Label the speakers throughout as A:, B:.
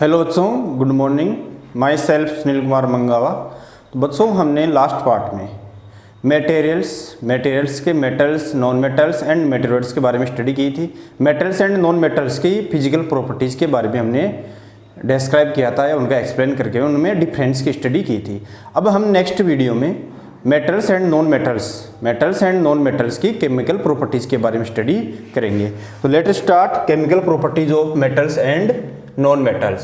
A: Hello बच्चों, good morning. Myself Sunil Kumar Mangava. तो बच्चों, हमने लास्ट पार्ट में मटेरियल्स के metals, non metals and materials के बारे में स्टडी की थी। मेटल्स एंड नॉन मेटल्स की फिजिकल प्रॉपर्टीज़ के बारे में हमने डिस्क्राइब किया था या उनका एक्सप्लेन करके उनमें डिफरेंस की स्टडी की थी। अब हम नेक्स्ट वीडियो में मेटल्स एंड नॉन मेटल्स की केमिकल प्रॉपर्टीज़ के बारे में स्टडी करेंगे। तो let us start chemical properties of metals and non metals.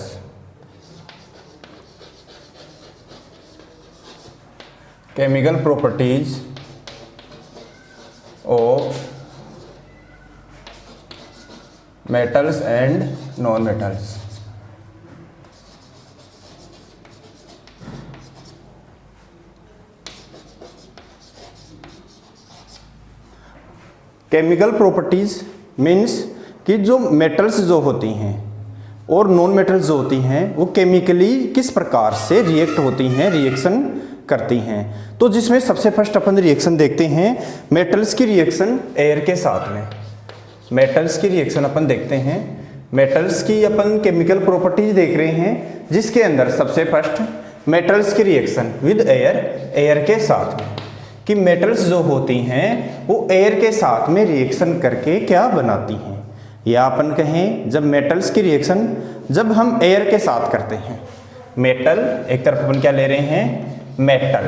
A: Chemical properties of metals and non metals. Chemical properties means कि जो मेटल्स जो होती हैं और नॉन मेटल्स जो होती हैं वो केमिकली किस प्रकार से रिएक्ट होती हैं, रिएक्शन करती हैं। तो जिसमें सबसे फर्स्ट अपन रिएक्शन देखते हैं मेटल्स की रिएक्शन एयर के साथ में। मेटल्स की रिएक्शन अपन देखते हैं। मेटल्स की अपन केमिकल प्रॉपर्टीज देख रहे हैं जिसके अंदर सबसे फर्स्ट मेटल्स की रिएक्शन विद एयर के साथ में, कि मेटल्स जो होती हैं वो एयर के साथ में रिएक्शन करके क्या बनाती हैं। या अपन कहें जब मेटल्स की रिएक्शन जब हम एयर के साथ करते हैं, मेटल एक तरफ अपन क्या ले रहे हैं, मेटल,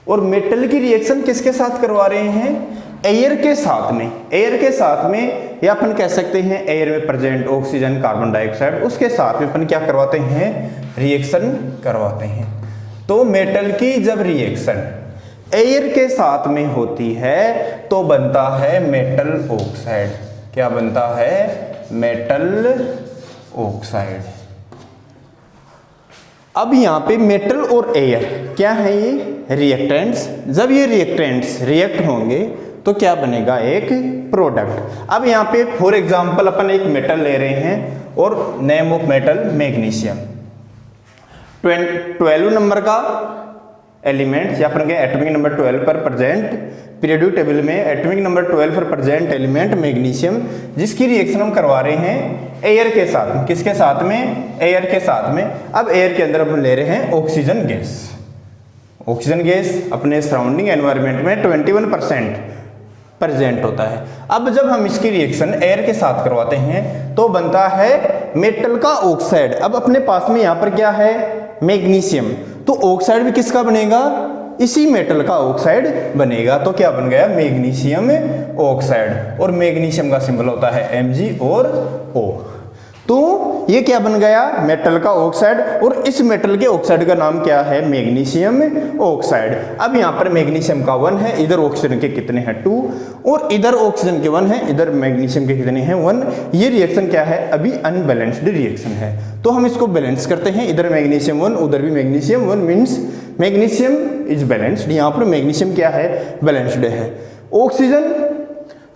A: और मेटल की रिएक्शन किसके साथ करवा रहे हैं, एयर के साथ में। एयर के साथ में या अपन कह सकते हैं एयर में प्रेजेंट ऑक्सीजन, कार्बन डाइऑक्साइड, उसके साथ में अपन क्या करवाते हैं, रिएक्शन करवाते हैं। तो मेटल की जब रिएक्शन एयर के साथ में होती है तो बनता है मेटल ऑक्साइड। क्या बनता है, मेटल ऑक्साइड। अब यहां पे मेटल और एयर क्या है, ये रिएक्टेंट्स। जब ये रिएक्टेंट्स रिएक्ट होंगे तो क्या बनेगा, एक प्रोडक्ट। अब यहां पे फॉर एग्जांपल अपन एक मेटल ले रहे हैं और name of metal magnesium. 12 number का एलिमेंट या अपन के एटॉमिक नंबर 12 पर प्रेजेंट, पीरियोडिक टेबल में एटॉमिक नंबर 12 पर प्रेजेंट एलिमेंट मैग्नीशियम, जिसकी रिएक्शन हम करवा रहे हैं एयर के साथ में। किसके साथ में, एयर के साथ में। अब एयर के अंदर अपन ले रहे हैं ऑक्सीजन गैस। ऑक्सीजन गैस अपने सराउंडिंग एनवायरनमेंट में 21% प्रेजेंट होता है। अब जब हम इसकी रिएक्शन एयर के साथ करवाते हैं तो बनता है मेटल का ऑक्साइड। अब अपने पास में यहां पर क्या है, मैग्नीशियम, तो ऑक्साइड भी किसका बनेगा, इसी मेटल का ऑक्साइड बनेगा। तो क्या बन गया, मैग्नीशियम ऑक्साइड। और मैग्नीशियम का सिंबल होता है Mg और O। तो ये क्या बन गया, मेटल का ऑक्साइड, और इस मेटल के ऑक्साइड का नाम क्या है, मैग्नीशियम ऑक्साइड। अब यहाँ पर मैग्नीशियम का 1 है, इधर ऑक्सीजन के कितने हैं 2, और इधर ऑक्सीजन के 1 है, इधर मैग्नीशियम के कितने हैं 1। ये रिएक्शन क्या है, अभी अनबैलेंस्ड रिएक्शन है। तो हम इसको बैलेंस करते हैं, इधर मैग्नीशियम 1 उधर भी magnesium 1, means magnesium is balanced. यहाँ पर मैग्नीशियम क्या है, बैलेंस्ड है। ऑक्सीजन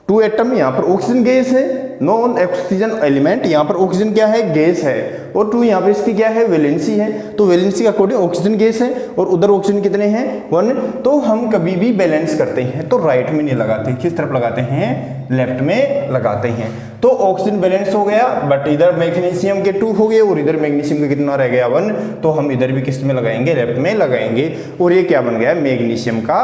A: 2 एटम, यहाँ पर ऑक्सीजन गैस है, नॉन ऑक्सीजन एलिमेंट, यहाँ पर ऑक्सीजन क्या है, गैस है, और 2 यहाँ पर इसकी क्या है, वैलेंसी है। तो वैलेंसी के अकॉर्डिंग ऑक्सीजन गैस है और उधर ऑक्सीजन कितने हैं 1। तो हम कभी भी बैलेंस करते हैं तो राइट में नहीं लगाते, किस तरफ लगाते हैं, लेफ्ट में लगाते हैं। तो ऑक्सीजन बैलेंस हो गया, बट इधर मैग्नीशियम के 2 हो गए और इधर मैग्नीशियम का कितना रह गया 1। तो हम इधर भी किस में लगाएंगे, लेफ्ट में लगाएंगे। और ये क्या बन गया, मैग्नीशियम का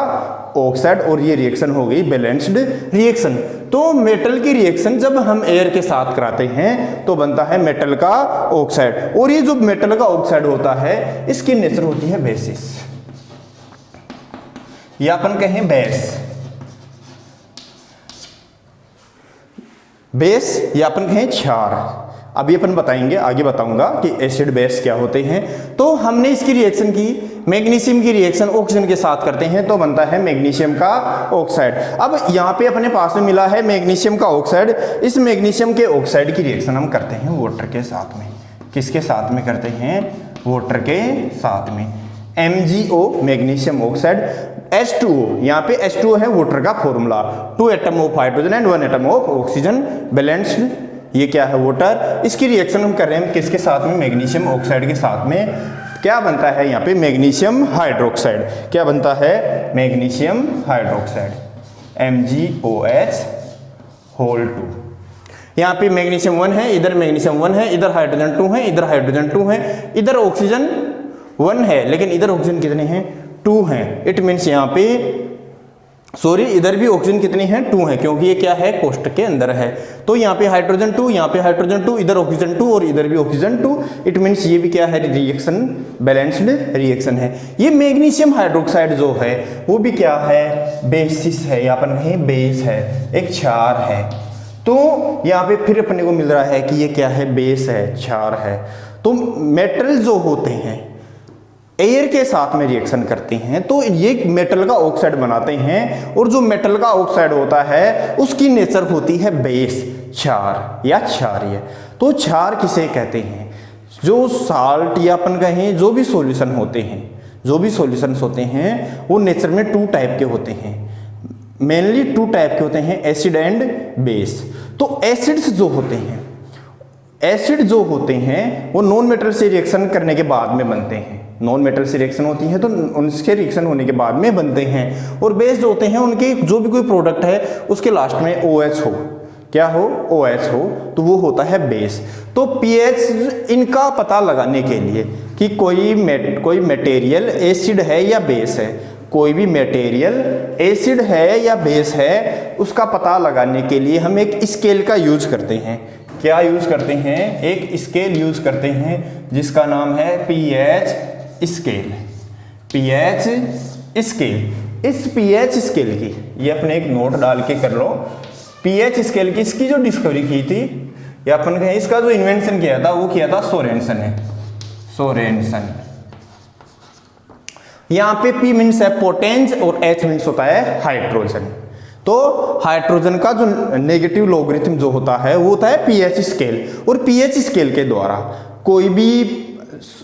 A: ऑक्साइड, और ये रिएक्शन हो गई बैलेंस्ड रिएक्शन। तो मेटल की रिएक्शन जब हम एयर के साथ कराते हैं तो बनता है मेटल का ऑक्साइड। और ये जो मेटल का ऑक्साइड होता है इसकी नेचर होती है बेसिस, या अपन कहें बेस, या अपन कहें क्षार। अभी अपन बताएंगे, आगे बताऊंगा कि एसिड बेस क्या होते हैं। तो हमने इसकी रिएक्शन की, मैग्नीशियम की रिएक्शन ऑक्सीजन के साथ करते हैं तो बनता है मैग्नीशियम का ऑक्साइड। अब यहाँ पे अपने पास में मिला है मैग्नीशियम का ऑक्साइड। इस मैग्नीशियम के ऑक्साइड की रिएक्शन हम करते हैं वाटर के साथ में। किसके साथ में करते हैं, वाटर के साथ में। MgO मैग्नीशियम ऑक्साइड, H2O, यहाँ पे H2O है वाटर का formula, 2 atom of hydrogen and 1 atom of oxygen, balanced. ये क्या है, वाटर। इसकी रिएक्शन हम कर रहे हैं किसके साथ में, मैग्नीशियम ऑक्साइड के साथ में। क्या बनता है यहाँ पे, मैग्नीशियम हाइड्रोक्साइड। क्या बनता है, मैग्नीशियम हाइड्रोक्साइड, MgOH होल 2। यहाँ पे मैग्नीशियम 1 है, इधर मैग्नीशियम 1 है, इधर हाइड्रोजन 2 है, इधर हाइड्रोजन 2 है, इधर ऑक्सीजन 1 है, लेकिन इधर ऑक्सीजन कितने हैं? 2 हैं। इट मीन्स यहाँ पे इधर भी ऑक्सीजन कितनी है? 2 है, क्योंकि ये क्या है? कोष्ठक के अंदर है। तो यहाँ पे हाइड्रोजन 2, यहाँ पे हाइड्रोजन 2, इधर ऑक्सीजन 2 और इधर भी ऑक्सीजन 2। इट मीन्स ये भी क्या है? रिएक्शन बैलेंस्ड रिएक्शन है। ये मैग्नीशियम हाइड्रोक्साइड जो है वो भी क्या है? बेसिस है, या अपन कहें बेस है, एक क्षार है। तो यहाँ पे फिर अपने को मिल रहा है कि ये क्या है? बेस है, क्षार है। तो मेटल जो होते हैं एयर के साथ में रिएक्शन करते हैं तो ये मेटल का ऑक्साइड बनाते हैं, और जो मेटल का ऑक्साइड होता है उसकी नेचर होती है बेस, क्षार या क्षारीय। तो क्षार किसे कहते हैं? जो साल्ट या अपन कहें जो भी सॉल्यूशन होते हैं, जो भी सॉल्यूशंस होते हैं वो नेचर में 2 टाइप के होते हैं, मेनली 2 टाइप के होते हैं, एसिड एंड बेस। तो एसिड्स जो होते हैं, एसिड जो होते हैं वो नॉन मेटल से रिएक्शन करने के बाद में बनते हैं। नॉन मेटल से रिएक्शन होती है तो उनसे रिएक्शन होने के बाद में बनते हैं। और बेस जो होते हैं उनके जो भी कोई प्रोडक्ट है उसके लास्ट में OH हो, क्या हो? OH हो, तो वो होता है बेस। तो pH इनका पता लगाने के लिए कि कोई मटेरियल एसिड है या बेस है, कोई भी मटेरियल एसिड है या बेस है, उसका पता लगाने के लिए हम एक स्केल का यूज करते हैं। क्या यूज करते हैं? एक स्केल यूज करते हैं जिसका नाम है pH स्केल। pH scale. इस pH स्केल की, ये अपने एक नोट डाल के कर लो, pH स्केल की इसकी जो डिस्कवरी की थी, या अपन कहें इसका जो इन्वेंशन किया था वो किया था सोरेनसन है, सोरेनसन। यहाँ पे P मीन्स है पोटेंस और H मीन्स होता है हाइड्रोजन। तो हाइड्रोजन का जो नेगेटिव लॉगरिथम जो होता है वो होता है pH स्केल। और pH स्केल के द्वारा कोई भी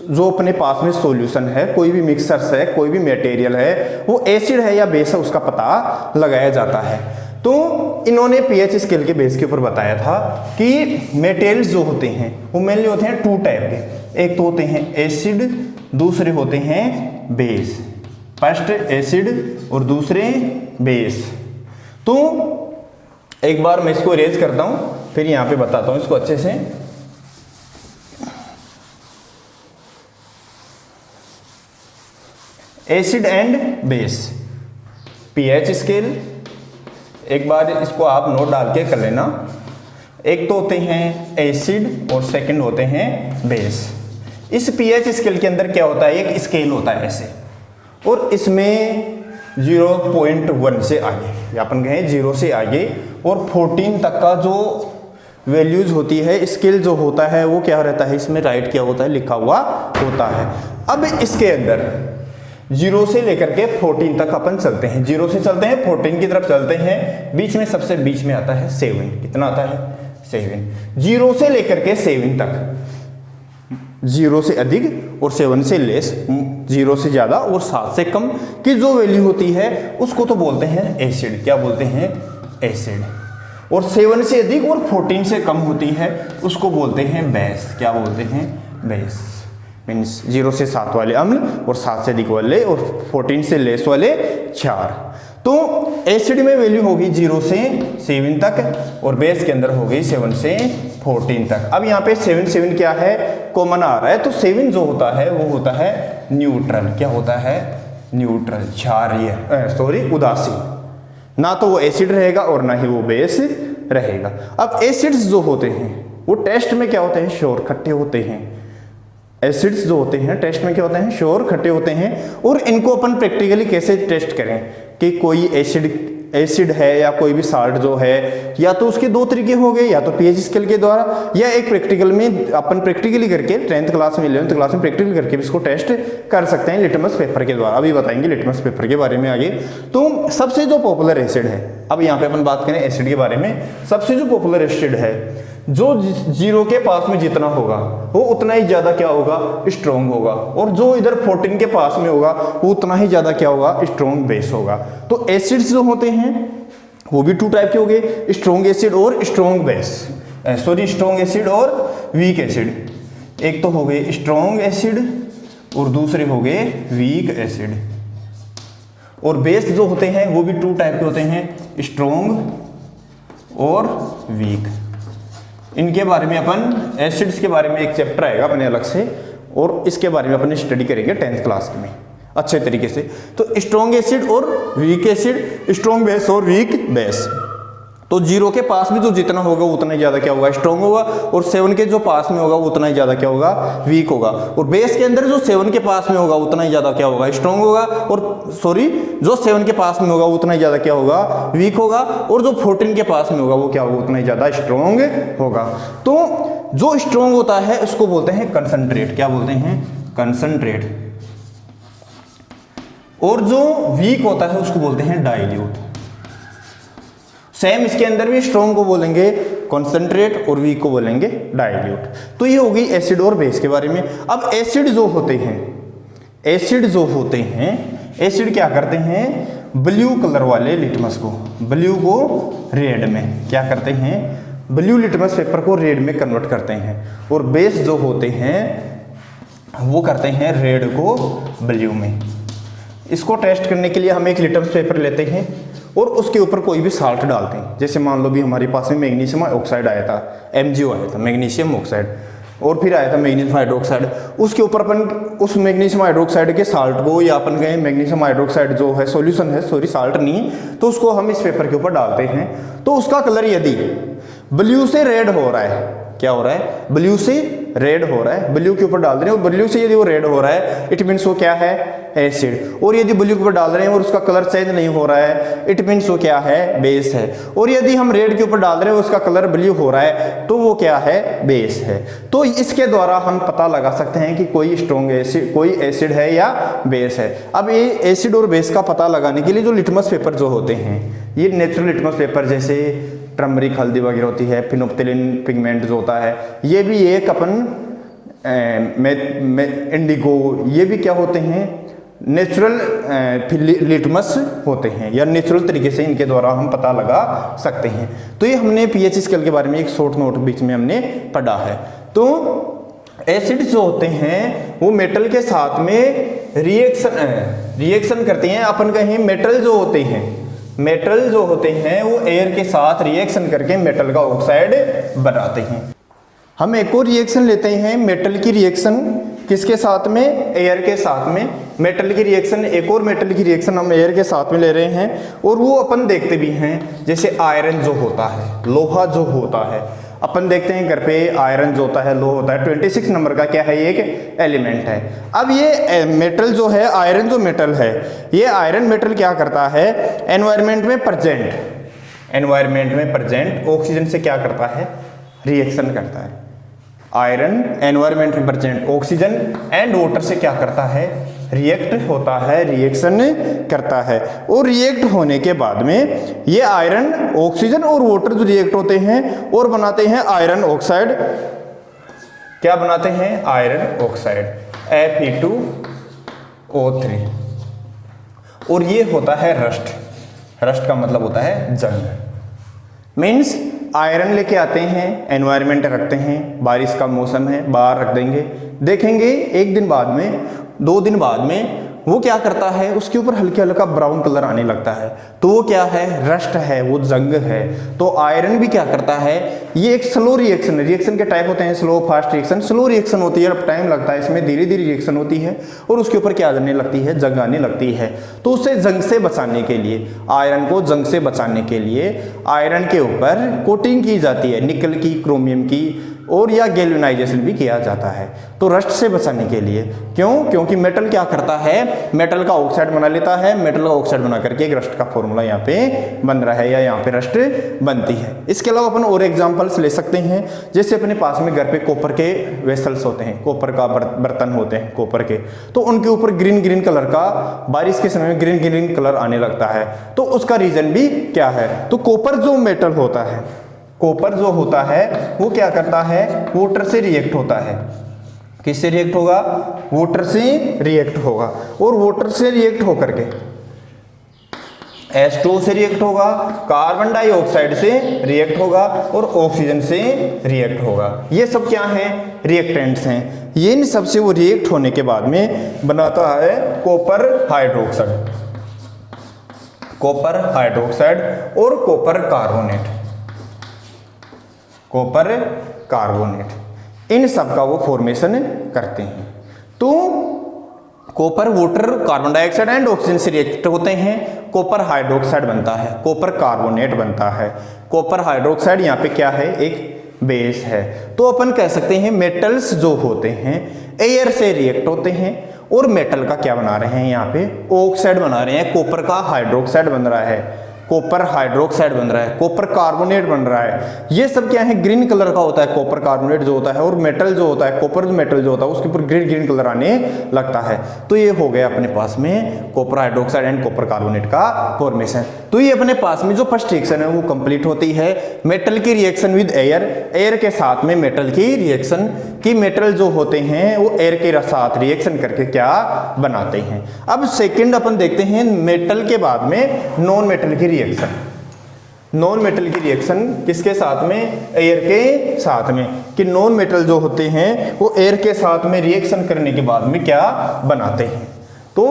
A: जो अपने पास में सॉल्यूशन है, कोई भी मिक्सर्स है, कोई भी मटेरियल है, वो एसिड है या बेस है, उसका पता लगाया जाता है। तो इन्होंने pH स्केल के बेस के ऊपर बताया था कि मटेरियल्स जो होते हैं वो मेनली होते हैं 2 टाइप के। एक तो होते हैं एसिड, दूसरे होते हैं बेस। फर्स्ट एसिड और दूसरे बेस। तो एक बार मैं इसको इरेज करता हूं, फिर यहां पे बताता हूं इसको अच्छे से। Acid and base, pH scale, एक बार इसको आप नोट डाल के कर लेना। एक तो होते हैं एसिड और सेकंड होते हैं बेस। इस pH स्केल के अंदर क्या होता है? एक स्केल होता है ऐसे, और इसमें 0.1 से आगे, या अपन कहें 0 से आगे और 14 तक का जो वैल्यूज होती है, स्केल जो होता है वो क्या रहता है? इसमें राइट क्या होता है? लिखा हुआ होता है। अब इसके अंदर 0 से लेकर के 14 तक अपन चलते हैं, 0 से चलते हैं 14 की तरफ चलते हैं। बीच में सबसे बीच में आता है 7। कितना आता है? 7। 0 से लेकर के 7 तक, 0 से अधिक और 7 से लेस, 0 से ज्यादा और 7 से कम की जो वैल्यू होती है उसको तो बोलते हैं एसिड। क्या बोलते हैं? एसिड। और 7 से अधिक और 14 से कम होती है उसको बोलते हैं बेस। क्या बोलते हैं? बेस। मीन्स 0 से 7 वाले अम्ल और 7 से अधिक वाले और 14 से लेस वाले क्षार। तो एसिड में वैल्यू होगी 0 से 7 तक और बेस के अंदर होगी 7 से 14 तक। अब यहाँ पे 7 क्या है? कॉमन आ रहा है, तो 7 जो होता है वो होता है न्यूट्रल। क्या होता है? न्यूट्रल, क्षारीय, उदासीन। ना तो वो एसिड रहेगा और ना ही वो बेस रहेगा। अब एसिड्स जो होते हैं वो टेस्ट में क्या होते हैं? श्योर, खट्टे होते हैं। एसिड्स जो होते हैं टेस्ट में क्या होते हैं? श्योर, खट्टे होते हैं। और इनको अपन प्रैक्टिकली कैसे टेस्ट करें कि कोई एसिड है या कोई भी साल्ट जो है, या तो उसके 2 तरीके हो गए, या तो pH स्केल के द्वारा, या एक प्रैक्टिकल में अपन प्रैक्टिकली करके 10th क्लास में 11th क्लास में प्रैक्टिकल करके भी इसको टेस्ट कर सकते हैं लिटमस पेपर के द्वारा। अभी बताएंगे लिटमस पेपर के बारे में आगे। तो सबसे जो पॉपुलर एसिड है, अब यहाँ पे अपन बात करें एसिड के बारे में, सबसे जो पॉपुलर एसिड है जो 0 के पास में जितना होगा वो उतना ही ज्यादा क्या होगा? स्ट्रॉन्ग होगा। और जो इधर 14 के पास में होगा वो उतना ही ज्यादा क्या होगा? स्ट्रॉन्ग बेस होगा। तो एसिड्स जो होते हैं वो भी 2 टाइप के हो गए, स्ट्रॉन्ग एसिड और स्ट्रॉन्ग बेस, स्ट्रॉन्ग एसिड और वीक एसिड। एक तो हो गए स्ट्रॉन्ग एसिड और दूसरे हो गए वीक एसिड। और बेस जो होते हैं वो भी 2 टाइप के होते हैं, स्ट्रॉन्ग और वीक। इनके बारे में अपन एसिड्स के बारे में एक चैप्टर आएगा अपने अलग से, और इसके बारे में अपन स्टडी करेंगे 10th क्लास में अच्छे तरीके से। तो स्ट्रॉन्ग एसिड और वीक एसिड, स्ट्रॉन्ग बेस और वीक बेस। तो 0 के पास भी जो जितना होगा उतना ही ज़्यादा क्या होगा, स्ट्रॉन्ग होगा, और 7 के जो पास में होगा उतना ही ज़्यादा क्या होगा, वीक होगा। और बेस के अंदर जो 7 के पास में होगा उतना ही ज़्यादा क्या होगा, स्ट्रॉन्ग होगा, और सॉरी जो 7 के पास में होगा उतना ही ज़्यादा क्या होगा, वीक होगा, और जो 14 के पास में होगा वो क्या होगा, उतना ही ज़्यादा स्ट्रॉन्ग होगा। तो जो स्ट्रॉन्ग होता है उसको बोलते हैं कंसंट्रेट, क्या बोलते हैं, कंसंट्रेट। और जो वीक होता है उसको बोलते हैं डाइल्यूट। सेम इसके अंदर भी स्ट्रॉन्ग को बोलेंगे कॉन्सेंट्रेट और वीक को बोलेंगे डाइल्यूट। तो ये होगी एसिड और बेस के बारे में। अब एसिड जो होते हैं, एसिड जो होते हैं, एसिड क्या करते हैं, ब्लू कलर वाले लिटमस को, ब्लू को रेड में क्या करते हैं, ब्लू लिटमस पेपर को रेड में कन्वर्ट करते हैं। और बेस जो होते हैं वो करते हैं रेड को ब्लू में। इसको टेस्ट करने के लिए हम एक लिटमस पेपर लेते हैं और उसके ऊपर कोई भी साल्ट डालते हैं। जैसे मान लो भी हमारे पास में मैग्नीशियम ऑक्साइड आया था, MgO आया था, मैग्नीशियम ऑक्साइड, और फिर आया था मैग्नीशियम हाइड्रोक्साइड। उसके ऊपर अपन उस मैग्नीशियम हाइड्रोक्साइड के साल्ट को, या अपन कहें मैग्नीशियम हाइड्रोक्साइड जो है सॉल्यूशन है, सॉरी साल्ट नहीं, तो उसको हम इस पेपर के ऊपर डालते हैं। तो उसका कलर यदि ब्लू से रेड हो रहा है, क्या हो रहा है, ब्लू से रेड हो रहा है, ब्लू के ऊपर डाल रहे हैं और ब्लू से यदि वो रेड हो रहा है, इट मीन्स वो क्या है, एसिड। और यदि ब्लू के ऊपर डाल रहे हैं और उसका कलर चेंज नहीं हो रहा है, इट मीन्स वो क्या है, बेस है। और यदि हम रेड के ऊपर डाल रहे हैं और उसका कलर ब्लू हो रहा है, तो वो क्या है, बेस है। तो इसके द्वारा हम पता लगा सकते हैं कि कोई स्ट्रॉन्ग एसिड, कोई एसिड है या बेस है। अब ये एसिड और बेस का पता लगाने के लिए जो लिटमस पेपर जो होते हैं, ये नेचुरल लिटमस पेपर जैसे टर्मरिक हल्दी वगैरह होती है, फिनोप्थिलिन पिगमेंट जो होता है, ये भी एक अपन इंडिगो, ये भी क्या होते हैं, नेचुरल लिटमस होते हैं, या नेचुरल तरीके से इनके द्वारा हम पता लगा सकते हैं। तो ये हमने पीएच स्केल के बारे में एक शॉर्ट नोट बीच में हमने पढ़ा है। तो एसिड जो होते हैं वो मेटल के साथ में रिएक्शन करते हैं। अपन कहें मेटल जो होते हैं, मेटल जो होते हैं वो एयर के साथ रिएक्शन करके मेटल का ऑक्साइड बनाते हैं। हम एक और रिएक्शन लेते हैं, मेटल की रिएक्शन, किसके साथ में, एयर के साथ में। मेटल की रिएक्शन, एक और मेटल की रिएक्शन हम एयर के साथ में ले रहे हैं, और वो अपन देखते भी हैं। जैसे आयरन जो होता है, लोहा जो होता है, अपन देखते हैं घर पे आयरन जो होता है, लोहा होता है, 26 नंबर का क्या है, एक एलिमेंट है। अब ये मेटल जो है, आयरन जो मेटल है, ये आयरन मेटल क्या करता है, एनवायरनमेंट में प्रेजेंट ऑक्सीजन से क्या करता है, रिएक्शन करता है। आयरन एनवायरनमेंट में प्रेजेंट ऑक्सीजन एंड वाटर से क्या करता है, रिएक्ट होता है, रिएक्शन करता है। और रिएक्ट होने के बाद में ये आयरन, ऑक्सीजन और वाटर जो रिएक्ट होते हैं और बनाते हैं आयरन ऑक्साइड। क्या बनाते हैं, आयरन ऑक्साइड, Fe2O3। और ये होता है रस्ट। रस्ट का मतलब होता है जंग। मीन्स आयरन लेके आते हैं, एनवायरनमेंट रखते हैं, बारिश का मौसम है, बाहर रख देंगे, देखेंगे एक दिन बाद में, 2 दिन बाद में वो क्या करता है, उसके ऊपर हल्का हल्का ब्राउन कलर आने लगता है, तो वो क्या है, रस्ट है, वो जंग है। तो आयरन भी क्या करता है, ये एक स्लो रिएक्शन है। रिएक्शन के टाइप होते हैं slow, fast reaction. Slow reaction होती है, अब टाइम लगता है इसमें, धीरे धीरे रिएक्शन होती है और उसके ऊपर क्या आने लगती है, जंग आने लगती है। तो उसे जंग से बचाने के लिए, आयरन को जंग से बचाने के लिए आयरन के ऊपर कोटिंग की जाती है, निकल की, क्रोमियम की, और या गैल्वेनाइजेशन भी किया जाता है। तो रस्ट से बचाने के लिए, क्यों, क्योंकि मेटल क्या करता है, मेटल का ऑक्साइड बना लेता है, मेटल का ऑक्साइड बना करके एक रस्ट का फॉर्मूला यहाँ पे बन रहा है, या यहाँ पे रस्ट बनती है। इसके अलावा अपन और एग्जांपल्स ले सकते हैं। जैसे अपने पास में घर पे कॉपर के वेसल्स होते हैं, कॉपर का बर्तन होते हैं कॉपर के, तो उनके ऊपर ग्रीन ग्रीन कलर का बारिश के समय में ग्रीन ग्रीन कलर आने लगता है। तो उसका रीजन भी क्या है, तो कॉपर जो मेटल होता है, कॉपर जो होता है वो क्या करता है, वाटर से रिएक्ट होता है। किससे रिएक्ट होगा, वाटर से रिएक्ट होगा, और वाटर से रिएक्ट होकर के H2O से रिएक्ट होगा, कार्बन डाइऑक्साइड से रिएक्ट होगा, और ऑक्सीजन से रिएक्ट होगा। ये सब क्या हैं, रिएक्टेंट्स हैं। ये इन सबसे वो रिएक्ट होने के बाद में बनाता है कॉपर हाइड्रोक्साइड, कॉपर हाइड्रोक्साइड और कॉपर कार्बोनेट। कॉपर कार्बोनेट, इन सब का वो फॉर्मेशन करते हैं। तो copper water carbon dioxide and oxygen से रिएक्ट होते हैं, कॉपर हाइड्रोक्साइड बनता है, कॉपर कार्बोनेट बनता है। कॉपर हाइड्रोक्साइड यहाँ पे क्या है, एक बेस है। तो अपन कह सकते हैं मेटल्स जो होते हैं एयर से रिएक्ट होते हैं और मेटल का क्या बना रहे हैं, यहाँ पे ऑक्साइड बना रहे हैं। कॉपर का हाइड्रोक्साइड बन रहा है, कॉपर हाइड्रोक्साइड बन रहा है, कॉपर कार्बोनेट बन रहा है। ये सब क्या है, ग्रीन कलर का होता है कॉपर कार्बोनेट जो होता है, और मेटल जो होता है, कॉपर मेटल जो होता है उसके ऊपर ग्रीन ग्रीन कलर आने लगता है। तो ये हो गया अपने पास में copper hydroxide and copper carbonate का फॉर्मेशन। तो ये अपने पास में जो फर्स्ट रिएक्शन है वो कंप्लीट होती है मेटल की रिएक्शन विद एयर, एयर के साथ में मेटल की रिएक्शन, कि मेटल जो होते हैं वो एयर के साथ रिएक्शन करके क्या बनाते हैं। अब सेकंड अपन देखते हैं मेटल के बाद में नॉन मेटल की रिएक्शन। नॉन मेटल की रिएक्शन किसके साथ में, एयर के साथ में, कि नॉन मेटल जो होते हैं वो एयर के साथ में रिएक्शन करने के बाद में क्या बनाते हैं। तो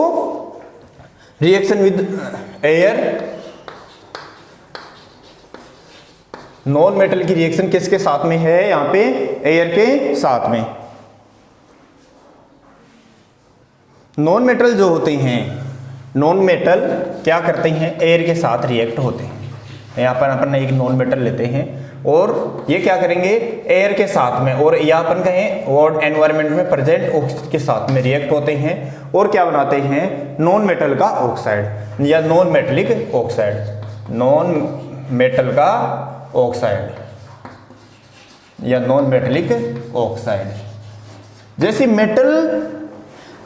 A: reaction with air, non metal की रिएक्शन किसके साथ में है, यहां पे एयर के साथ में। नॉन मेटल जो होते हैं, नॉन मेटल क्या करते हैं, एयर के साथ रिएक्ट होते हैं। यहाँ पर अपन एक नॉन मेटल लेते हैं और ये क्या करेंगे, एयर के साथ में, और या अपन कहें वर्ल्ड एनवायरनमेंट में प्रेजेंट ऑक्सीजन के साथ में रिएक्ट होते हैं और क्या बनाते हैं, नॉन मेटल का ऑक्साइड या non metallic oxide, non metal का ऑक्साइड या नॉन मेटलिक ऑक्साइड। जैसे मेटल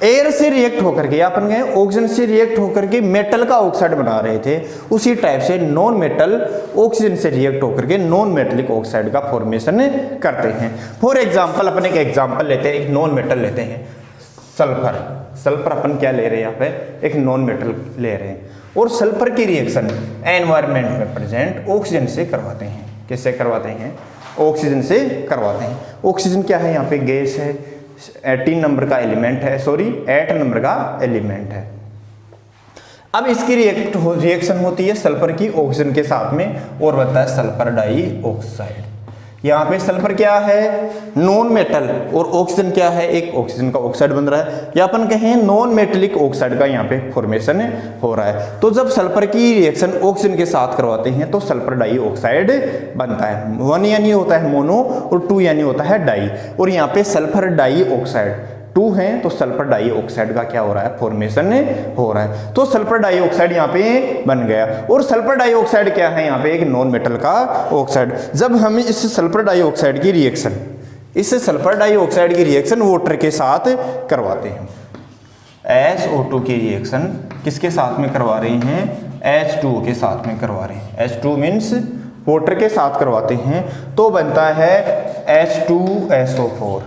A: एयर से रिएक्ट होकर के, अपन गए ऑक्सीजन से रिएक्ट होकर के मेटल का ऑक्साइड बना रहे थे, उसी टाइप से नॉन मेटल ऑक्सीजन से रिएक्ट होकर के नॉन मेटलिक ऑक्साइड का फॉर्मेशन करते हैं। फॉर एग्जांपल अपन एक एग्जांपल लेते हैं, एक नॉन मेटल लेते हैं सल्फर। सल्फर अपन क्या ले रहे हैं, यहाँ पे एक नॉन मेटल ले रहे हैं और सल्फर की रिएक्शन एनवायरनमेंट में प्रेजेंट ऑक्सीजन से करवाते हैं। किससे करवाते हैं, ऑक्सीजन से करवाते हैं। ऑक्सीजन क्या है, यहाँ पे गैस है, 18 नंबर का एलिमेंट है, 8 नंबर का एलिमेंट है। अब इसकी रिएक्शन होती है सल्फर की ऑक्सीजन के साथ में और बनता है सल्फर डाइऑक्साइड। यहाँ पे सल्फर क्या है, नॉन मेटल, और ऑक्सीजन क्या है, एक ऑक्सीजन का ऑक्साइड बन रहा है, या अपन कहें नॉन मेटेलिक ऑक्साइड का यहाँ पे फॉर्मेशन हो रहा है। तो जब सल्फर की रिएक्शन ऑक्सीजन के साथ करवाते हैं तो सल्फर डाइऑक्साइड बनता है। 1 यानी होता है मोनो और 2 यानी होता है डाई, और यहाँ पे सल्फर डाइऑक्साइड 2 है तो सल्फर डाइऑक्साइड का क्या हो रहा है, फॉर्मेशन हो रहा है। तो सल्फर डाइऑक्साइड यहाँ पे बन गया, और सल्फर डाइऑक्साइड क्या है, यहाँ पे एक नॉन मेटल का ऑक्साइड। जब हम इस सल्फर डाइऑक्साइड की रिएक्शन, इस सल्फर डाइऑक्साइड की रिएक्शन वाटर के साथ करवाते हैं, SO2 की रिएक्शन किसके साथ में करवा रहे हैं, H2O के साथ में करवा रहे हैं। H2 मीन्स वाटर के साथ करवाते हैं तो बनता है H2SO4,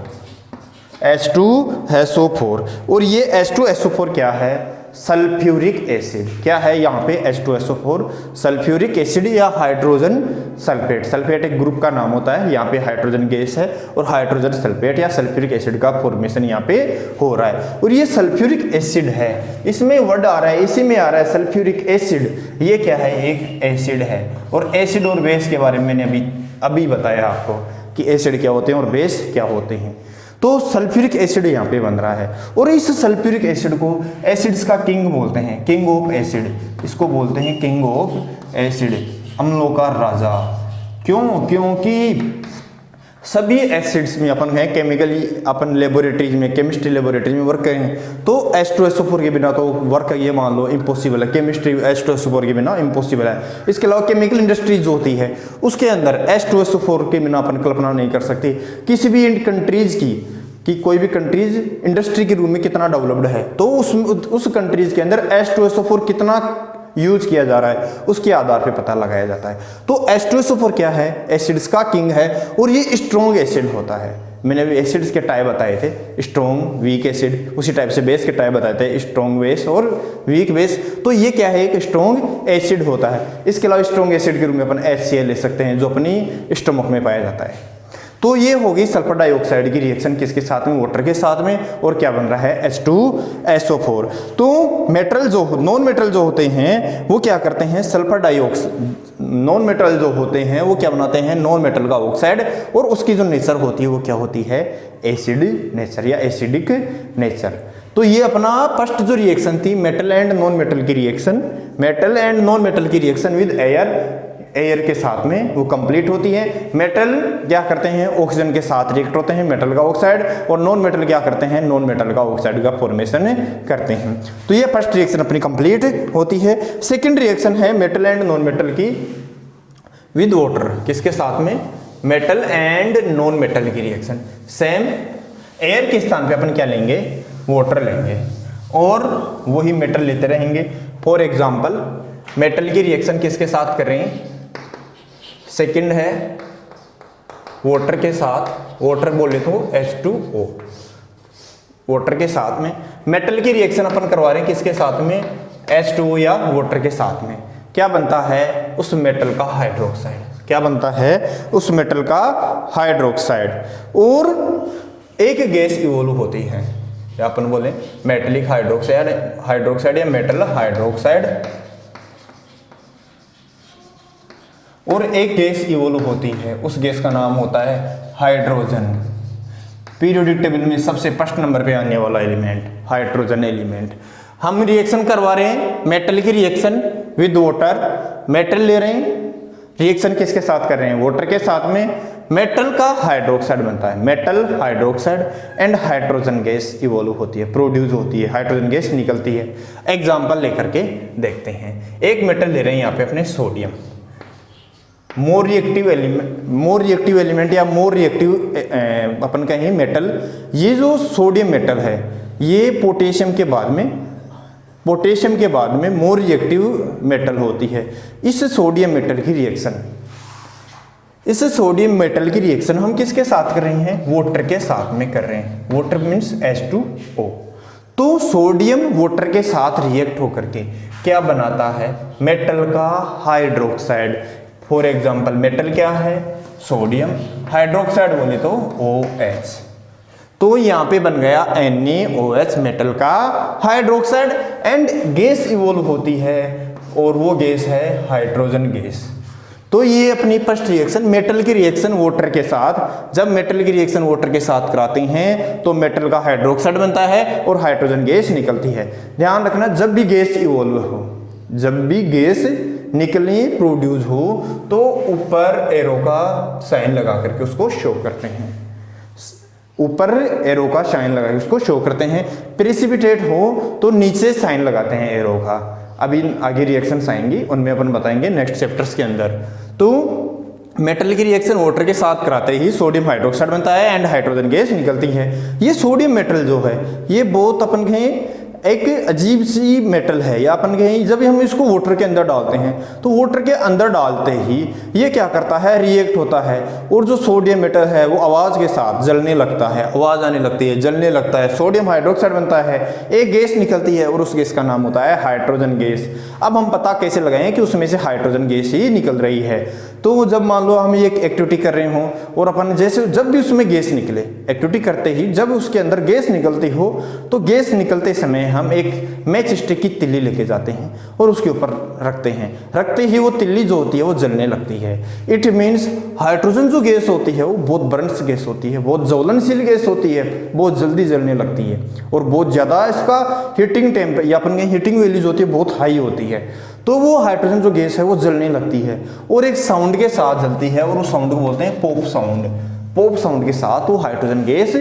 A: H2SO4। और ये H2SO4 क्या है, सल्फ्यूरिक एसिड। क्या है यहाँ पे H2SO4, सल्फ्यूरिक एसिड या हाइड्रोजन सल्फेट। सल्फेट एक ग्रुप का नाम होता है, यहाँ पे हाइड्रोजन गैस है और हाइड्रोजन सल्फेट या सल्फ्यूरिक एसिड का फॉर्मेशन यहाँ पे हो रहा है। और ये सल्फ्यूरिक एसिड है, इसमें वर्ड आ रहा है, इसी में आ रहा है सल्फ्यूरिक एसिड। ये क्या है, एक एसिड है। और एसिड और बेस के बारे में मैंने अभी बताया आपको कि एसिड क्या होते हैं और बेस क्या होते हैं। तो सल्फ्यूरिक एसिड यहाँ पे बन रहा है, और इस सल्फ्यूरिक एसिड को एसिड्स का किंग बोलते हैं, किंग ऑफ एसिड। इसको बोलते हैं किंग ऑफ एसिड, अम्लों का राजा। क्यों, क्योंकि सभी एसिड्स में अपन है केमिकली, अपन लेबोरेटरीज में, केमिस्ट्री लेबोरेटरी में वर्क करें तो H2SO4 के बिना तो वर्क ये मान लो इम्पॉसिबल है। केमिस्ट्री H2SO4 के बिना इम्पॉसिबल है। इसके अलावा केमिकल इंडस्ट्रीज जो होती है उसके अंदर H2SO4 के बिना अपन कल्पना नहीं कर सकते किसी भी कंट्रीज की, कि कोई भी कंट्रीज इंडस्ट्री के रूप में कितना डेवलप्ड है, तो उस कंट्रीज के अंदर H2SO4 कितना यूज किया जा रहा है उसके आधार पे पता लगाया जाता है। तो H2SO4 क्या है, एसिड्स का किंग है, और ये स्ट्रॉन्ग एसिड होता है। मैंने भी एसिड्स के टाइप बताए थे, स्ट्रॉन्ग, वीक एसिड, उसी टाइप से बेस के टाइप बताए थे, स्ट्रॉन्ग बेस और वीक बेस। तो ये क्या है, एक स्ट्रॉन्ग एसिड होता है। इसके अलावा स्ट्रॉन्ग एसिड के रूप में अपन HCl ले सकते हैं जो अपनी स्टमक में पाया जाता है। तो ये होगी सल्फर डाइऑक्साइड की रिएक्शन किसके साथ में, वाटर के साथ में, और क्या बन रहा है, H2SO4। तो मेटल जो, नॉन मेटल जो होते हैं वो क्या करते हैं, सल्फर डाइऑक्साइड नॉन मेटल जो होते हैं वो क्या बनाते हैं, नॉन मेटल का ऑक्साइड, और उसकी जो नेचर होती है वो क्या होती है, एसिड नेचर या एसिडिक नेचर। तो ये अपना फर्स्ट जो रिएक्शन थी मेटल एंड नॉन मेटल की reaction, metal and non metal की रिएक्शन विद एयर, एयर के साथ में वो कंप्लीट होती है। मेटल क्या करते हैं, ऑक्सीजन के साथ रिएक्ट होते हैं, मेटल का ऑक्साइड, और नॉन मेटल क्या करते हैं, नॉन मेटल का ऑक्साइड का फॉर्मेशन करते हैं। तो ये फर्स्ट रिएक्शन अपनी कंप्लीट होती है। सेकंड रिएक्शन है मेटल एंड नॉन मेटल की विद वाटर, किसके साथ में, मेटल एंड नॉन मेटल की रिएक्शन। सेम एयर के स्थान पे अपन क्या लेंगे, वाटर लेंगे, और वही मेटल लेते रहेंगे। फॉर एग्जाम्पल मेटल की रिएक्शन किसके साथ कर रहे हैं, सेकंड है वाटर के साथ, वाटर बोले तो H2O, वाटर के साथ में। मेटल की रिएक्शन अपन करवा रहे हैं किसके साथ में, H2O या वाटर के साथ में। क्या बनता है, उस मेटल का हाइड्रोक्साइड, क्या बनता है, उस मेटल का हाइड्रोक्साइड, और एक गैस इवोल्व होती है, या अपन बोले मेटलिक हाइड्रोक्साइड, हाइड्रोक्साइड या मेटल हाइड्रोक्साइड, और एक गैस इवोल्व होती है, उस गैस का नाम होता है हाइड्रोजन। पीरियोडिक टेबल में सबसे फर्स्ट नंबर पे आने वाला एलिमेंट हाइड्रोजन एलिमेंट। हम रिएक्शन करवा रहे हैं मेटल की रिएक्शन विद वाटर, मेटल ले रहे हैं, रिएक्शन किसके साथ कर रहे हैं, वाटर के साथ में। मेटल का हाइड्रोक्साइड बनता है, metal hydroxide, and hydrogen gas evolve होती है, प्रोड्यूस होती है, हाइड्रोजन गैस निकलती है। एग्जाम्पल लेकर के देखते हैं। एक मेटल ले रहे हैं यहाँ पे अपने सोडियम, मोर रिएक्टिव एलिमेंट या मोर रिएक्टिव अपन कहें मेटल। ये जो सोडियम मेटल है ये पोटेशियम के बाद में मोर रिएक्टिव मेटल होती है। इस सोडियम मेटल की रिएक्शन हम किसके साथ कर रहे हैं, वाटर के साथ में कर रहे हैं। Water means H2O। तो सोडियम वाटर के साथ रिएक्ट होकर के क्या बनाता है, मेटल का हाइड्रोक्साइड। फॉर एग्जाम्पल मेटल क्या है, सोडियम, हाइड्रोक्साइड बोले तो OH। तो यहाँ पे बन गया NaOH, मेटल का हाइड्रोक्साइड, एंड गैस इवोल्व होती है, और वो गैस है हाइड्रोजन गैस। तो ये अपनी फर्स्ट रिएक्शन मेटल की रिएक्शन वाटर के साथ, जब मेटल की रिएक्शन वाटर के साथ कराते हैं तो मेटल का हाइड्रोक्साइड बनता है और हाइड्रोजन गैस निकलती है। ध्यान रखना, जब भी गैस इवोल्व हो, जब भी गैस निकलनी प्रोड्यूस हो, तो ऊपर एरो का साइन लगा करके उसको शो करते हैं, ऊपर एरो का साइन लगा के उसको शो करते हैं। प्रेसिपिटेट हो तो नीचे साइन लगाते हैं एरो का। अभी आगे रिएक्शंस आएंगी, उनमें अपन बताएंगे नेक्स्ट चैप्टर्स के अंदर। तो मेटल की रिएक्शन वाटर के साथ कराते ही सोडियम हाइड्रोक्साइड बनता है एंड हाइड्रोजन गैस निकलती है। ये सोडियम मेटल जो है ये बहुत अपन कहें एक अजीब सी मेटल है, या अपन कहें जब हम इसको वाटर के अंदर डालते हैं तो वाटर के अंदर डालते ही ये क्या करता है, रिएक्ट होता है, और जो सोडियम मेटल है वो आवाज़ के साथ जलने लगता है, आवाज़ आने लगती है, जलने लगता है, सोडियम हाइड्रोक्साइड बनता है, एक गैस निकलती है और उस गैस का नाम होता है हाइड्रोजन गैस। अब हम पता कैसे लगाएं कि उसमें से हाइड्रोजन गैस ही निकल रही है। तो जब मान लो हम एक एक्टिविटी कर रहे हो और अपन जैसे जब भी उसमें गैस निकले, एक्टिविटी करते ही जब उसके अंदर गैस निकलती हो तो गैस निकलते समय हम एक मैच स्टिक की तिल्ली लेके जाते हैं और उसके ऊपर रखते हैं, रखते ही वो तिल्ली जो होती है वो जलने लगती है। इट मीन्स हाइड्रोजन जो गैस होती है वो बहुत बर्न्स गैस होती है, बहुत ज्वलनशील गैस होती है, बहुत जल्दी जलने लगती है, और बहुत ज़्यादा इसका हीटिंग टेम्पर या अपन हीटिंग वैल्यूज होती है बहुत हाई होती है। तो वो हाइड्रोजन जो गैस है वो जलने लगती है और एक साउंड के साथ जलती है, और उस साउंड को बोलते हैं पॉप साउंड। पॉप साउंड के साथ वो हाइड्रोजन गैस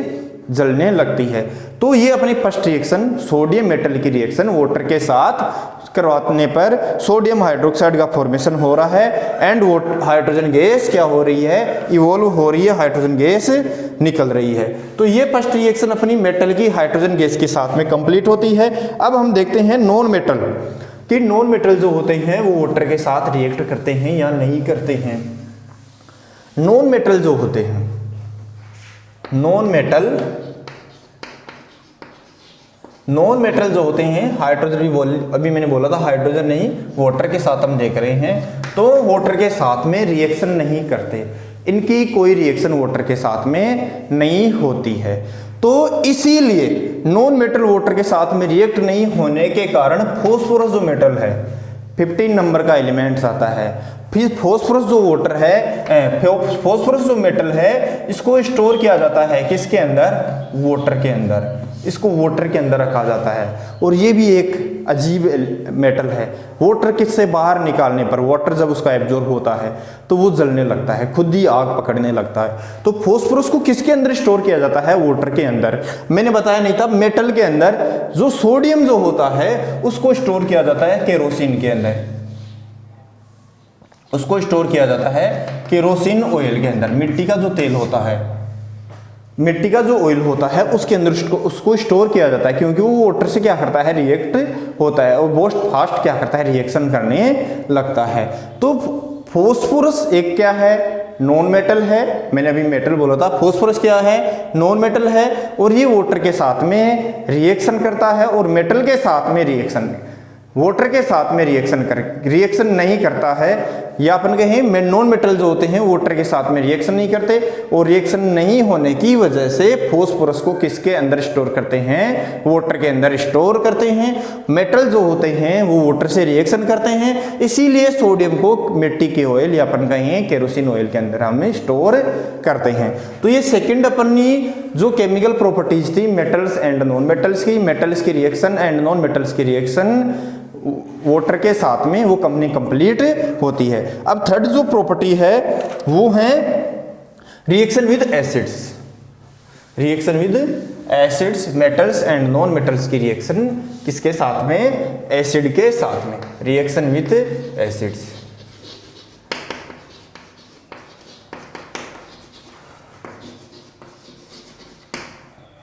A: जलने लगती है। तो ये अपनी फर्स्ट रिएक्शन सोडियम मेटल की रिएक्शन वाटर के साथ करवाने पर सोडियम हाइड्रोक्साइड का फॉर्मेशन हो रहा है एंड वो हाइड्रोजन गैस क्या हो रही है, इवोल्व हो रही है, हाइड्रोजन गैस निकल रही है। तो ये फर्स्ट रिएक्शन अपनी मेटल की हाइड्रोजन गैस के साथ में कंप्लीट होती है। अब हम देखते हैं नॉन मेटल कि नॉन मेटल जो होते हैं वो वाटर के साथ रिएक्ट करते हैं या नहीं करते हैं। नॉन मेटल जो होते हैं, नॉन मेटल जो होते हैं हाइड्रोजन भी अभी मैंने बोला था हाइड्रोजन नहीं, वाटर के साथ हम देख रहे हैं, तो वाटर के साथ में रिएक्शन नहीं करते, इनकी कोई रिएक्शन वाटर के साथ में नहीं होती है। तो इसीलिए नॉन मेटल वाटर के साथ में रिएक्ट नहीं होने के कारण फॉस्फोरस जो मेटल है, 15 नंबर का एलिमेंट्स आता है। फिर फॉस्फोरस जो वाटर है, फॉस्फोरस जो मेटल है, इसको स्टोर किया जाता है किसके अंदर? वाटर के अंदर। इसको वाटर के अंदर रखा जाता है। और ये भी एक अजीब मेटल है। वाटर किससे बाहर निकालने पर, वाटर जब उसका एब्जॉर्ब होता है तो वो जलने लगता है, खुद ही आग पकड़ने लगता है। तो फॉस्फोरस को किसके अंदर स्टोर किया जाता है? वाटर के अंदर। मैंने बताया नहीं था, मेटल के अंदर जो सोडियम जो होता है उसको स्टोर किया जाता है केरोसिन के अंदर। उसको स्टोर किया जाता है केरोसिन ऑयल के अंदर। मिट्टी का जो तेल होता है, मिट्टी का जो ऑयल होता है उसके अंदर उसको स्टोर किया जाता है, क्योंकि वो वाटर से क्या करता है? रिएक्ट होता है और बहुत फास्ट क्या करता है? रिएक्शन करने लगता है। तो फॉस्फोरस एक क्या है? नॉन मेटल है। मैंने अभी मेटल बोला था, फॉस्फोरस क्या है? नॉन मेटल है। और ये वाटर के साथ में रिएक्शन करता है और मेटल के साथ में रिएक्शन, वाटर के साथ में रिएक्शन नहीं करता है। या अपन कहें नॉन मेटल जो होते हैं वाटर के साथ में रिएक्शन नहीं करते, और रिएक्शन नहीं होने की वजह से फॉस्फोरस को किसके अंदर स्टोर करते हैं? वाटर के अंदर स्टोर करते हैं। मेटल जो होते हैं वो वाटर से रिएक्शन करते हैं, इसीलिए सोडियम को मिट्टी के ऑयल या अपन कहें केरोसिन ऑयल के अंदर हम स्टोर करते हैं। तो ये सेकेंड अपनी जो केमिकल प्रॉपर्टीज थी मेटल्स एंड नॉन मेटल्स की, मेटल्स की रिएक्शन एंड नॉन मेटल्स की रिएक्शन वाटर के साथ में वो कंप्लीट होती है। अब थर्ड जो प्रॉपर्टी है वो है reaction with acids. Reaction with acids, metals and non metals की रिएक्शन किसके साथ में? एसिड के साथ में। Reaction with acids.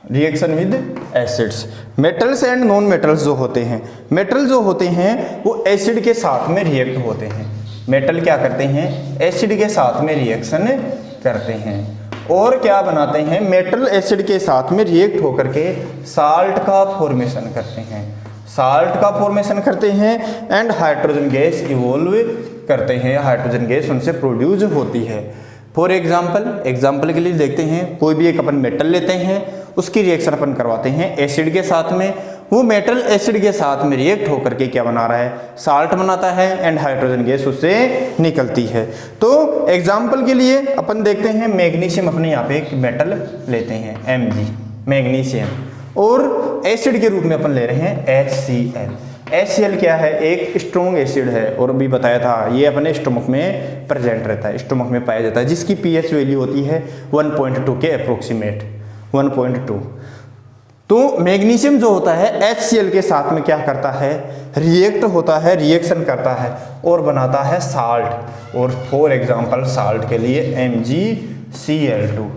A: Reaction with acids, metals and non metals जो होते हैं, मेटल जो होते हैं वो एसिड के साथ में रिएक्ट होते हैं। मेटल क्या करते हैं? एसिड के साथ में रिएक्शन करते हैं और क्या बनाते हैं? मेटल एसिड के साथ में रिएक्ट होकर के साल्ट का फॉर्मेशन करते हैं। साल्ट का फॉर्मेशन करते हैं एंड हाइड्रोजन गैस इवॉल्व करते हैं। हाइड्रोजन गैस उनसे प्रोड्यूस होती है। फॉर एग्जाम्पल के लिए देखते हैं, कोई भी एक अपन मेटल लेते हैं, उसकी रिएक्शन अपन करवाते हैं एसिड के साथ में। वो मेटल एसिड के साथ में रिएक्ट होकर के क्या बना रहा है? साल्ट बनाता है एंड हाइड्रोजन गैस उससे निकलती है। तो एग्जाम्पल के लिए अपन देखते हैं मैग्नीशियम, अपने यहाँ पे एक मेटल लेते हैं Mg, मैग्नीशियम, और एसिड के रूप में अपन ले रहे हैं HCl। HCl क्या है? एक स्ट्रॉन्ग एसिड है, और अभी बताया था ये अपने स्टोमक में प्रेजेंट रहता है, स्टोमक में पाया जाता है, जिसकी pH वैल्यू होती है 1.2 के अप्रोक्सीमेट, 1.2। तो मैग्नीशियम जो होता है HCl के साथ में क्या करता है? रिएक्ट होता है, रिएक्शन करता है और बनाता है साल्ट। और फॉर एग्जांपल साल्ट के लिए MgCl2,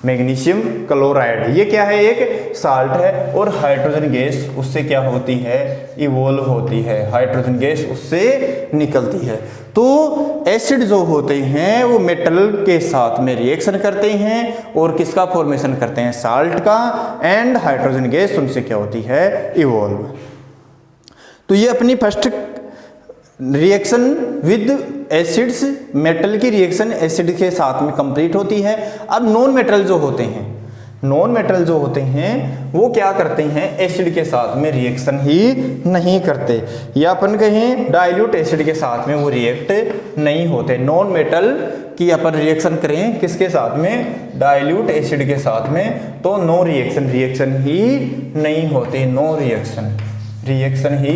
A: मैग्नीशियम क्लोराइड। ये क्या है? एक साल्ट है और हाइड्रोजन गैस उससे क्या होती है? इवॉल्व होती है, हाइड्रोजन गैस उससे निकलती है। तो एसिड जो होते हैं वो मेटल के साथ में रिएक्शन करते हैं और किसका फॉर्मेशन करते हैं? साल्ट का, एंड हाइड्रोजन गैस उनसे क्या होती है? इवॉल्व। तो ये अपनी first reaction with acids, metal की रिएक्शन एसिड के साथ में कंप्लीट होती है। अब नॉन मेटल जो होते हैं, नॉन मेटल जो होते हैं वो क्या करते हैं? एसिड के साथ में रिएक्शन ही नहीं करते, या अपन कहें डाइल्यूट एसिड के साथ में वो रिएक्ट नहीं होते। नॉन मेटल की अपन रिएक्शन करें किसके साथ में? डाइल्यूट एसिड के साथ में, तो नो रिएक्शन, रिएक्शन ही नहीं होती, नो रिएक्शन, रिएक्शन ही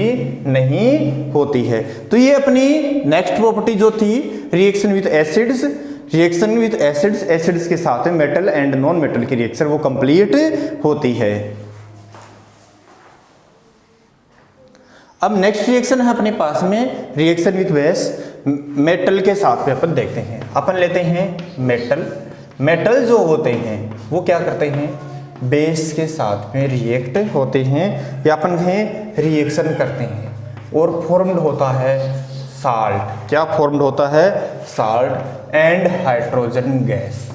A: नहीं होती है। तो ये अपनी नेक्स्ट प्रॉपर्टी जो थी reaction with acids, reaction with acids, acids के साथ में मेटल एंड नॉन मेटल की रिएक्शन वो कंप्लीट होती है। अब नेक्स्ट रिएक्शन है अपने पास में रिएक्शन विद बेस, मेटल के साथ में अपन देखते हैं। अपन लेते हैं मेटल, मेटल जो होते हैं वो क्या करते हैं? बेस के साथ में रिएक्ट होते हैं या अपन कहें रिएक्शन करते हैं और फॉर्म्ड होता है साल्ट। क्या फॉर्म्ड होता है? Salt and hydrogen gas,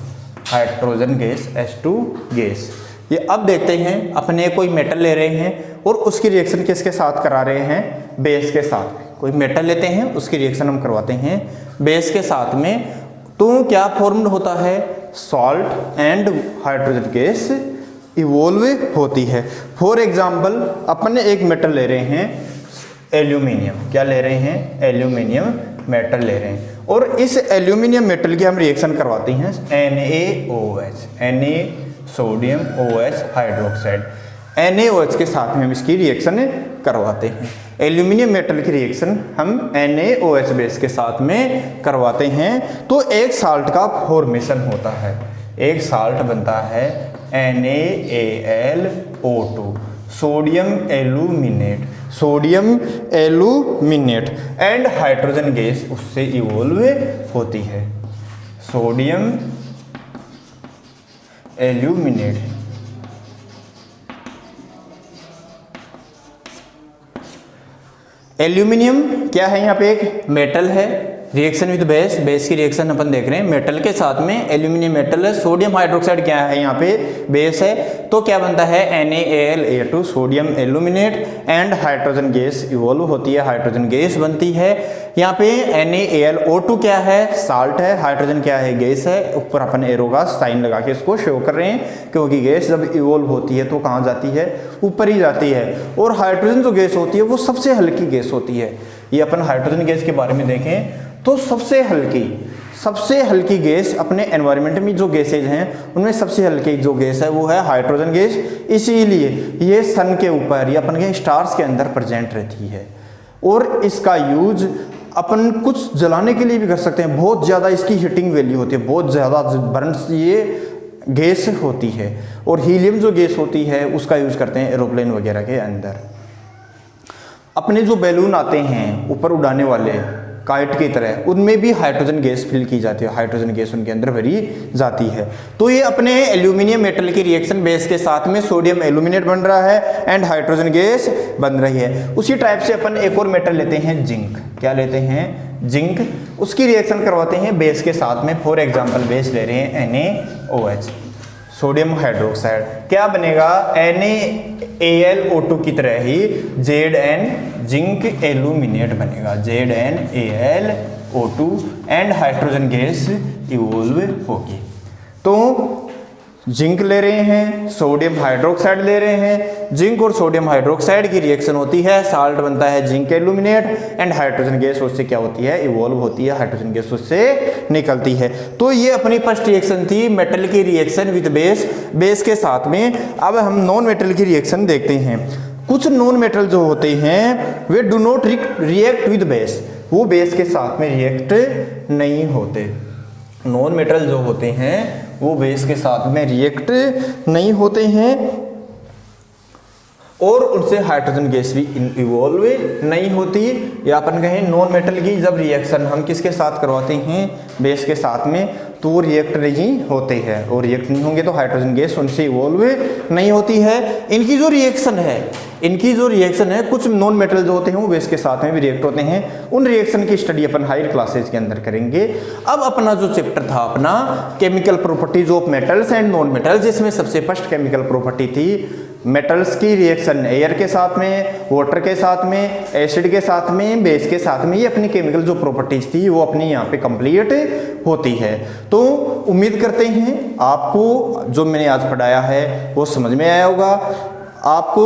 A: hydrogen gas H2 gas. ये अब देखते हैं अपने कोई मेटल ले रहे हैं और उसकी रिएक्शन किसके साथ करा रहे हैं? बेस के साथ। कोई मेटल लेते हैं उसकी रिएक्शन हम करवाते हैं बेस के साथ में, तो क्या फॉर्म्ड होता है? Salt and hydrogen gas evolve होती है। फॉर एग्जाम्पल अपन ने एक मेटल ले रहे हैं एल्यूमिनियम, क्या ले रहे हैं, एल्यूमिनियम मेटल ले रहे हैं, और इस एल्यूमिनियम मेटल की हम रिएक्शन करवाते हैं NaOH, sodium OH hydroxide, NaOH के साथ में हम इसकी रिएक्शन करवाते हैं। एल्यूमिनियम मेटल की रिएक्शन हम NaOH बेस के साथ में करवाते हैं तो एक साल्ट का फॉर्मेशन होता है, एक साल्ट बनता है NaAlO2, sodium aluminate and hydrogen gas उससे इवोल्व होती है, सोडियम एल्यूमिनेट। एल्यूमिनियम क्या है, यहाँ पे एक मेटल है, रिएक्शन विद बेस, बेस की रिएक्शन अपन देख रहे हैं मेटल के साथ में, एल्यूमिनियम मेटल है, सोडियम हाइड्रोक्साइड क्या है, यहाँ पे बेस है, तो क्या बनता है NaAlO2, sodium aluminate and hydrogen gas evolve होती है, हाइड्रोजन गैस बनती है। यहाँ पे NaAlO2 क्या है, साल्ट है, हाइड्रोजन क्या है, गैस है, ऊपर अपन एरो का साइन लगा के इसको शो कर रहे हैं क्योंकि गैस जब इवॉल्व होती है तो कहाँ जाती है, ऊपर ही जाती है, और हाइड्रोजन जो गैस होती है वो सबसे हल्की गैस होती है। ये अपन हाइड्रोजन गैस के बारे में देखें तो सबसे हल्की गैस अपने एनवायरनमेंट में जो गैसेज हैं उनमें सबसे हल्की जो गैस है वो है हाइड्रोजन गैस, इसीलिए ये सन के ऊपर या अपन के स्टार्स के अंदर प्रेजेंट रहती है, और इसका यूज अपन कुछ जलाने के लिए भी कर सकते हैं, बहुत ज़्यादा इसकी हीटिंग वैल्यू होती है, बहुत ज़्यादा बर्न्स ये गैस होती है, और हीलियम जो गैस होती है उसका यूज करते हैं एरोप्लेन वगैरह के अंदर। अपने जो बैलून आते हैं ऊपर उड़ाने वाले काइट की तरह, उनमें भी हाइड्रोजन गैस फिल की जाती है, हाइड्रोजन गैस उनके अंदर भरी जाती है। तो ये अपने एल्यूमिनियम मेटल की रिएक्शन बेस के साथ में सोडियम एल्यूमिनेट बन रहा है एंड हाइड्रोजन गैस बन रही है। उसी टाइप से अपन एक और मेटल लेते हैं जिंक, क्या लेते हैं, जिंक, उसकी रिएक्शन करवाते हैं बेस के साथ में। फॉर एग्जाम्पल बेस ले रहे हैं NaOH, सोडियम हाइड्रोक्साइड, क्या बनेगा, NaAlO2 की तरह ही Zn जिंक एल्यूमिनेट बनेगा, ZnAlO2 and hydrogen gas evolve होगी। तो जिंक ले रहे हैं, सोडियम हाइड्रोक्साइड ले रहे हैं, जिंक और सोडियम हाइड्रोक्साइड की रिएक्शन होती है, साल्ट बनता है zinc aluminate and hydrogen gas उससे क्या होती है, इवॉल्व होती है, हाइड्रोजन गैस उससे निकलती है। तो ये अपनी फर्स्ट रिएक्शन थी मेटल की रिएक्शन विद बेस, बेस के साथ में। अब हम नॉन मेटल की रिएक्शन देखते हैं। कुछ नॉन मेटल जो होते हैं वे do not react with base, वो बेस के साथ में रिएक्ट नहीं होते। नॉन मेटल जो होते हैं वो बेस के साथ में रिएक्ट नहीं होते हैं और उनसे हाइड्रोजन गैस भी इवॉल्व नहीं होती। या अपन कहें नॉन मेटल की जब रिएक्शन हम किसके साथ करवाते हैं, बेस के साथ में, तो वो रिएक्ट नहीं होते हैं, और रिएक्ट नहीं होंगे तो हाइड्रोजन गैस उनसे इवॉल्व नहीं होती है। इनकी जो रिएक्शन है कुछ नॉन मेटल जो होते हैं वो बेस के साथ में भी रिएक्ट होते हैं, उन रिएक्शन की स्टडी अपन हायर क्लासेज के अंदर करेंगे। अब अपना जो चैप्टर था अपना chemical properties of metals and non metals, जिसमें सबसे फर्स्ट केमिकल प्रॉपर्टी थी मेटल्स की रिएक्शन एयर के साथ में, वाटर के साथ में, एसिड के साथ में, बेस के साथ में, ये अपनी केमिकल जो प्रॉपर्टीज थी वो अपनी यहाँ पे कंप्लीट होती है। तो उम्मीद करते हैं आपको जो मैंने आज पढ़ाया है वो समझ में आया होगा। आपको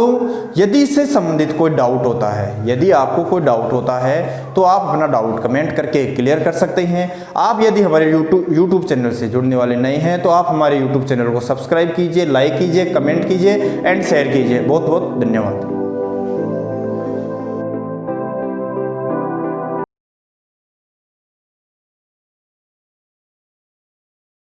A: यदि इससे संबंधित कोई डाउट होता है, यदि आपको कोई डाउट होता है तो आप अपना डाउट कमेंट करके क्लियर कर सकते हैं। आप यदि हमारे यूट्यूब चैनल से जुड़ने वाले नए हैं तो आप हमारे यूट्यूब चैनल को सब्सक्राइब कीजिए, लाइक कीजिए, कमेंट कीजिए एंड शेयर कीजिए। बहुत बहुत धन्यवाद।